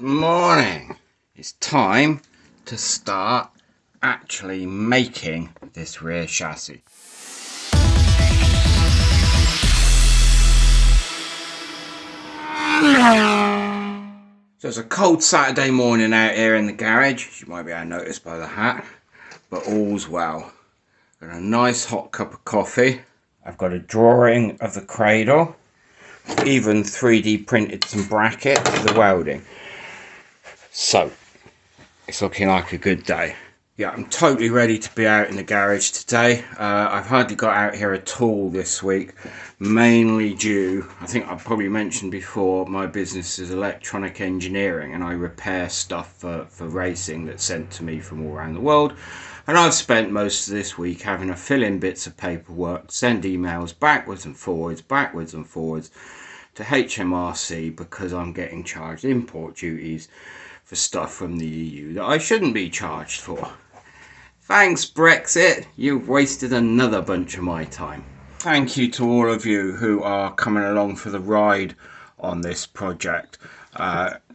Morning. It's time to start actually making this rear chassis. So it's a cold Saturday morning out here in the garage, as you might be able to notice by the hat, but all's well. Got a nice hot cup of coffee. I've got a drawing of the cradle, even 3D printed some brackets for the welding. So it's looking like a good day. Yeah, I'm totally ready to be out in the garage today. I've hardly got out here at all this week, mainly due, I think I've probably mentioned before, my business is electronic engineering and I repair stuff for racing that's sent to me from all around the world. And I've spent most of this week having to fill in bits of paperwork, send emails backwards and forwards to HMRC because I'm getting charged import duties for stuff from the EU that I shouldn't be charged for. Thanks Brexit, you've wasted another bunch of my time. Thank you to all of you who are coming along for the ride on this project,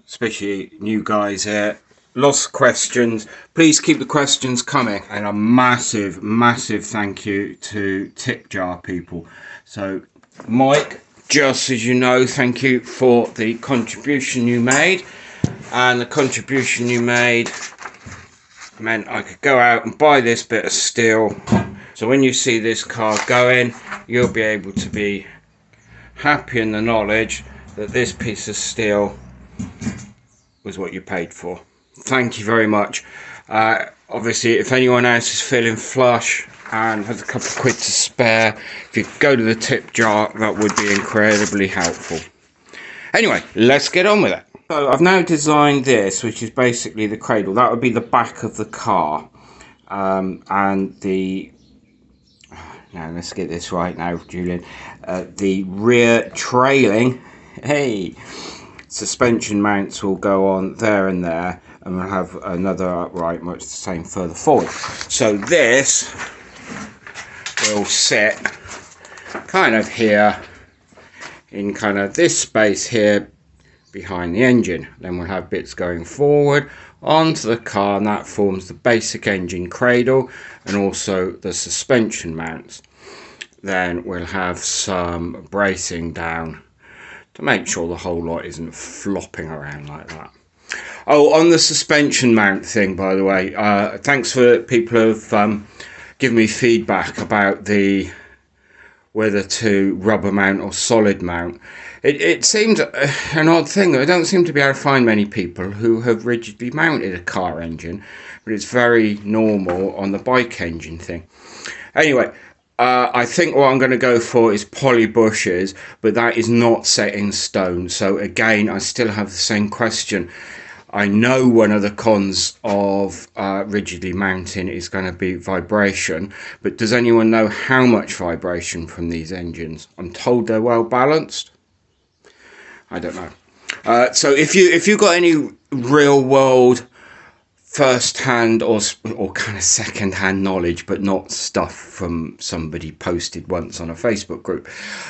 especially new guys here. Lots of questions. Please keep the questions coming, and a massive thank you to tip jar people. So Mike, just as you know, thank you for the contribution you made, and the contribution you made meant I could go out and buy this bit of steel. So when you see this car going, you'll be able to be happy in the knowledge that this piece of steel was what you paid for. Thank you very much. Obviously, if anyone else is feeling flush and has a couple of quid to spare, if you go to the tip jar, that would be incredibly helpful. Anyway, let's get on with it. So I've now designed this, which is basically the cradle. That would be the back of the car. And the... Now, let's get this right now, Julian. The rear trailing, suspension mounts will go on there and there. And we'll have another upright, much the same further forward. So this will sit kind of here, in kind of this space here, behind the engine. Then we'll have bits going forward onto the car, and that forms the basic engine cradle and also the suspension mounts. Then we'll have some bracing down to make sure the whole lot isn't flopping around like that. Oh, on the suspension mount thing, by the way, thanks for people who've given me feedback about whether to rubber mount or solid mount. It seems an odd thing. I don't seem to be able to find many people who have rigidly mounted a car engine, but it's very normal on the bike engine thing. Anyway, I think what I'm going to go for is poly bushes, but that is not set in stone. So again, I still have the same question. I know one of the cons of rigidly mounting is going to be vibration, but does anyone know how much vibration from these engines? I'm told they're well balanced. I don't know. So if you've got any real world first-hand or kind of second-hand knowledge, but not stuff from somebody posted once on a Facebook group,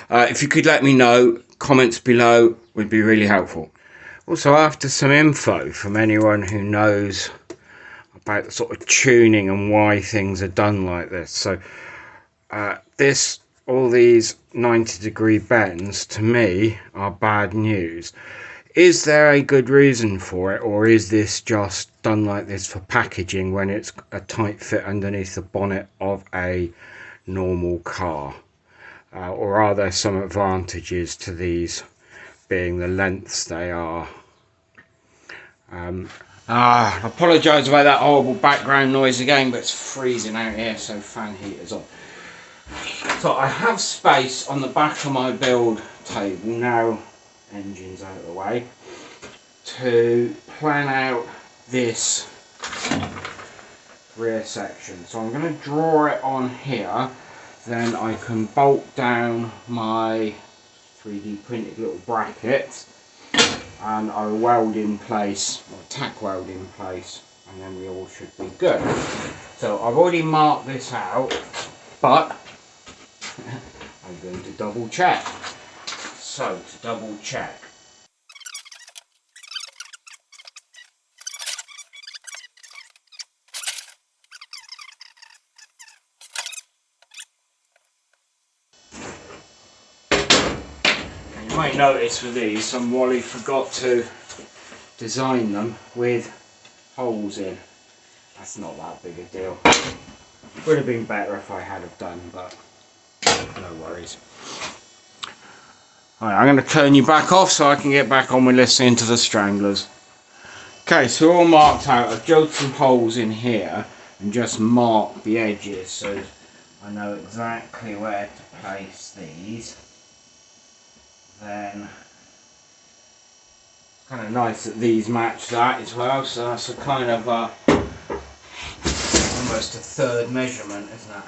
if you could let me know, comments below would be really helpful. Also, after some info from anyone who knows about the sort of tuning and why things are done like this. So all these 90-degree bends to me are bad news. Is there a good reason for it, or is this just done like this for packaging when it's a tight fit underneath the bonnet of a normal car? Or are there some advantages to these being the lengths they are? I apologise about that horrible background noise again, but it's freezing out here, so fan heater's on. So I have space on the back of my build table, now engine's out of the way, to plan out this rear section. So I'm going to draw it on here, then I can bolt down my 3D printed little brackets and I'll weld in place, or tack weld in place, and then we all should be good. So I've already marked this out, but I'm going to double check. So to double check, might notice with these, some Wally forgot to design them with holes in. That's not that big a deal. Would have been better if I had have done, but no worries. Right, I'm going to turn you back off so I can get back on with listening to the stranglers. Okay, so all marked out. I've drilled some holes in here and just marked the edges so I know exactly where to place these. Then it's kind of nice that these match that as well, so that's a kind of almost a third measurement, isn't it?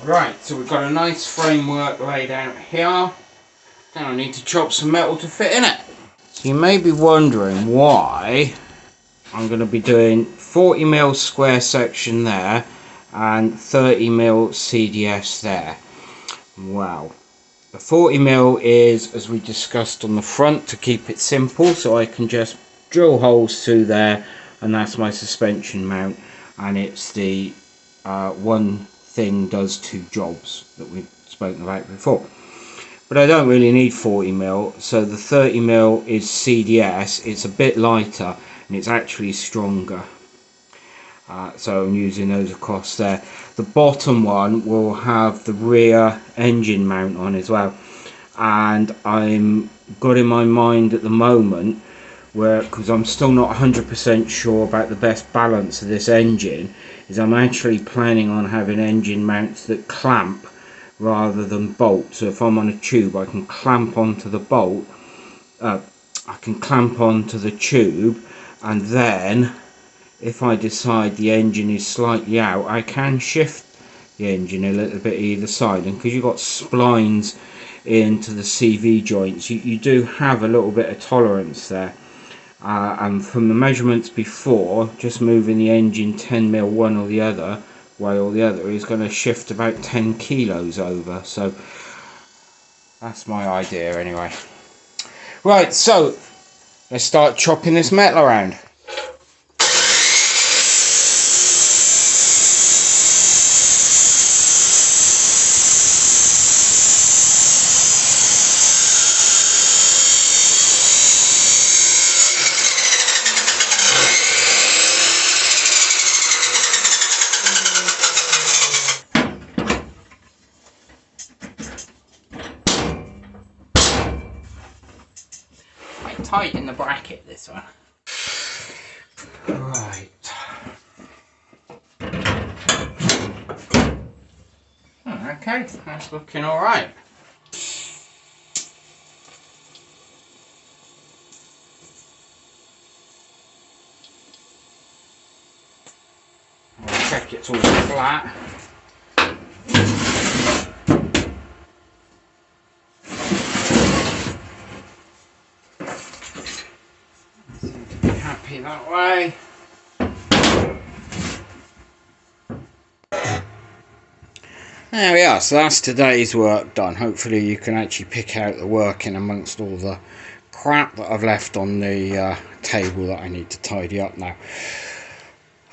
Right, so we've got a nice framework laid out here. Now I need to chop some metal to fit in it. So you may be wondering why I'm going to be doing 40mm square section there and 30mm CDS there. Wow. The 40mm is, as we discussed on the front, to keep it simple, so I can just drill holes through there, and that's my suspension mount, and it's the one thing does two jobs that we've spoken about before. But I don't really need 40mm, so the 30mm is CDS. It's a bit lighter and it's actually stronger, so I'm using those across there. The bottom one will have the rear engine mount on as well, and I'm got in my mind at the moment, where, because I'm still not 100% sure about the best balance of this engine, is I'm actually planning on having engine mounts that clamp rather than bolt. So if I'm on a tube, I can clamp onto the bolt, I can clamp onto the tube, and then if I decide the engine is slightly out, I can shift the engine a little bit either side. And because you've got splines into the CV joints, you do have a little bit of tolerance there. And from the measurements before, just moving the engine 10mm one or the other way or the other is going to shift about 10 kilos over. So that's my idea anyway. Right, so let's start chopping this metal around. Tighten the bracket this one. Right. Okay, that's looking alright. I'll check it's all flat. Happy that way. There we are, so that's today's work done. Hopefully you can actually pick out the work in amongst all the crap that I've left on the table that I need to tidy up now.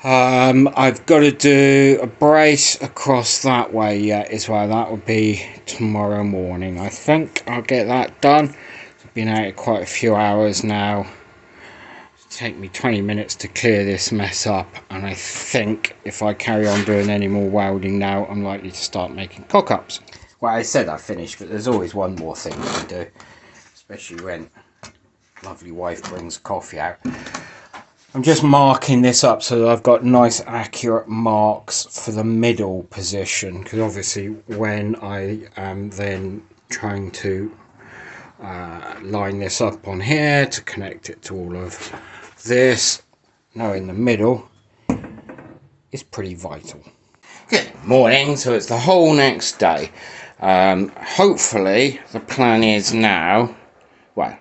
I've got to do a brace across that way yet as well. That will be tomorrow morning. I think I'll get that done. I've been out quite a few hours now. Take me 20 minutes to clear this mess up, and I think if I carry on doing any more welding now, I'm likely to start making cock-ups. Well, I said I finished, but there's always one more thing to do, especially when lovely wife brings coffee out. I'm just marking this up so that I've got nice accurate marks for the middle position, because obviously when I am then trying to line this up on here to connect it to all of this, knowing the middle is pretty vital. Good morning, so it's the whole next day. Hopefully the plan is now, well,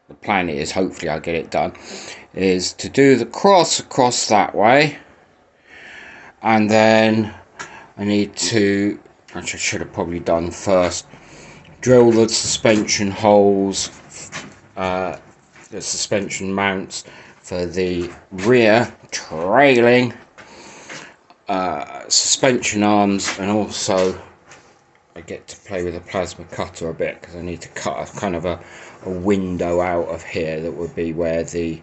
the plan is, hopefully I'll get it done, is to do the cross across that way, and then I need to, which I should have probably done first, drill the suspension holes the suspension mounts for the rear trailing suspension arms, and also I get to play with a plasma cutter a bit because I need to cut a kind of a window out of here that would be where the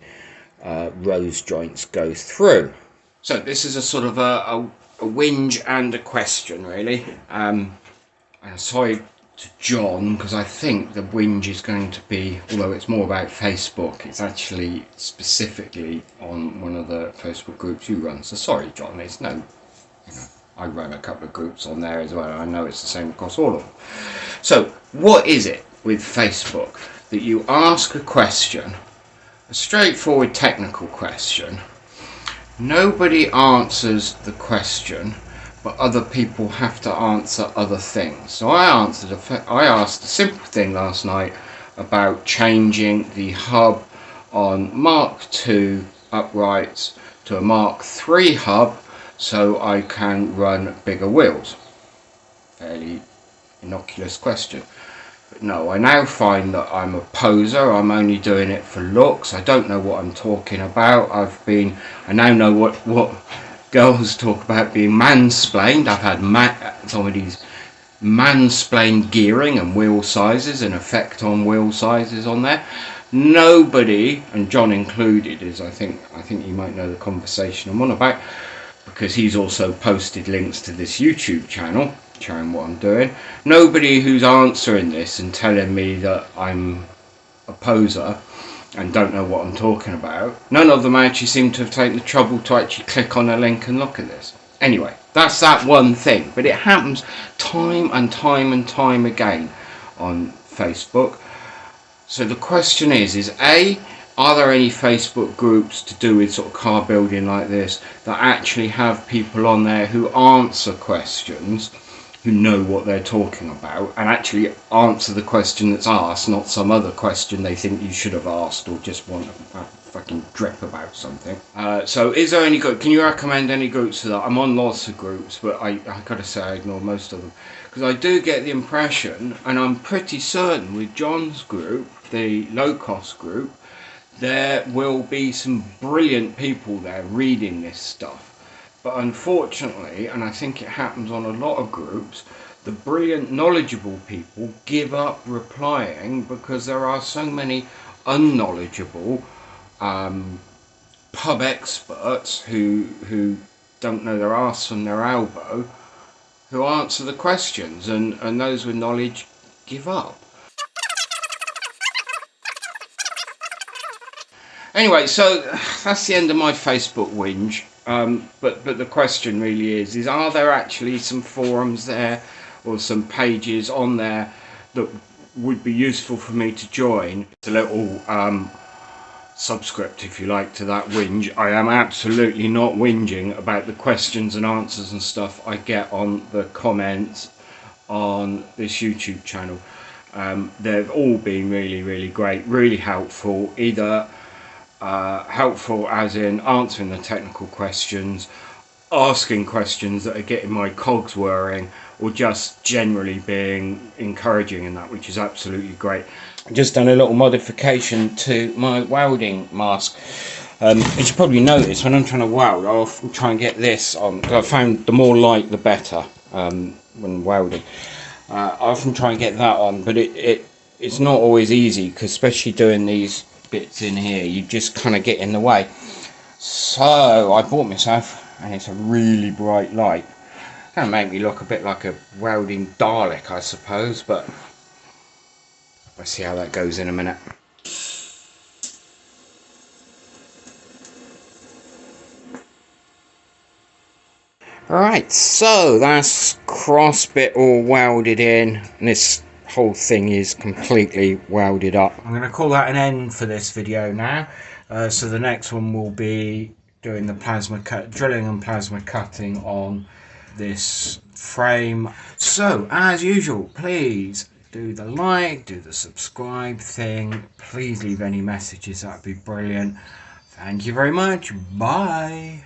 rose joints go through. So this is a sort of a whinge and a question, really. Sorry to John, because I think the whinge is going to be, although it's more about Facebook, it's actually specifically on one of the Facebook groups you run. So sorry, John, it's no, you know, I run a couple of groups on there as well. I know it's the same across all of them. So what is it with Facebook that you ask a question, a straightforward technical question, nobody answers the question, but other people have to answer other things? So I asked a simple thing last night about changing the hub on Mark II uprights to a Mark III hub so I can run bigger wheels. Fairly innocuous question. But no, I now find that I'm a poser. I'm only doing it for looks. I don't know what I'm talking about. I now know what girls talk about being mansplained. I've had somebody's mansplained gearing and wheel sizes and effect on wheel sizes on there. Nobody, and John included, is I think you might know the conversation I'm on about, because he's also posted links to this YouTube channel showing what I'm doing. Nobody who's answering this and telling me that I'm a poser and don't know what I'm talking about, none of them actually seem to have taken the trouble to actually click on a link and look at this. Anyway, that's that one thing, but it happens time and time again on Facebook. So the question is A, are there any Facebook groups to do with sort of car building like this that actually have people on there who answer questions, who know what they're talking about, and actually answer the question that's asked, not some other question they think you should have asked or just want to fucking drip about something. So is there any group? Can you recommend any groups for that? I'm on lots of groups, but I gotta say I ignore most of them, because I do get the impression, and I'm pretty certain with John's group, the LoCost group, there will be some brilliant people there reading this stuff. But unfortunately, and I think it happens on a lot of groups, the brilliant, knowledgeable people give up replying because there are so many unknowledgeable pub experts who don't know their arse from their elbow, who answer the questions, and those with knowledge give up. Anyway, so that's the end of my Facebook whinge. But the question really is are there actually some forums there or some pages on there that would be useful for me to join? It's a little subscript, if you like, to that whinge. I am absolutely not whinging about the questions and answers and stuff I get on the comments on this YouTube channel. They've all been really great, really helpful, either helpful as in answering the technical questions, asking questions that are getting my cogs whirring, or just generally being encouraging in that, which is absolutely great. Just done a little modification to my welding mask. As you probably noticed, when I'm trying to weld, I often try and get this on, because I found the more light the better when welding. I often try and get that on, but it's not always easy, because especially doing these bits in here, you just kind of get in the way. So I bought myself, and it's a really bright light. Kind of make me look a bit like a welding Dalek, I suppose, but we'll see how that goes in a minute. Alright, so that's cross bit all welded in, and this whole thing is completely welded up. I'm going to call that an end for this video now. So the next one will be doing the drilling and plasma cutting on this frame. So as usual, please do the like, do the subscribe thing. Please leave any messages, that'd be brilliant. Thank you very much. Bye.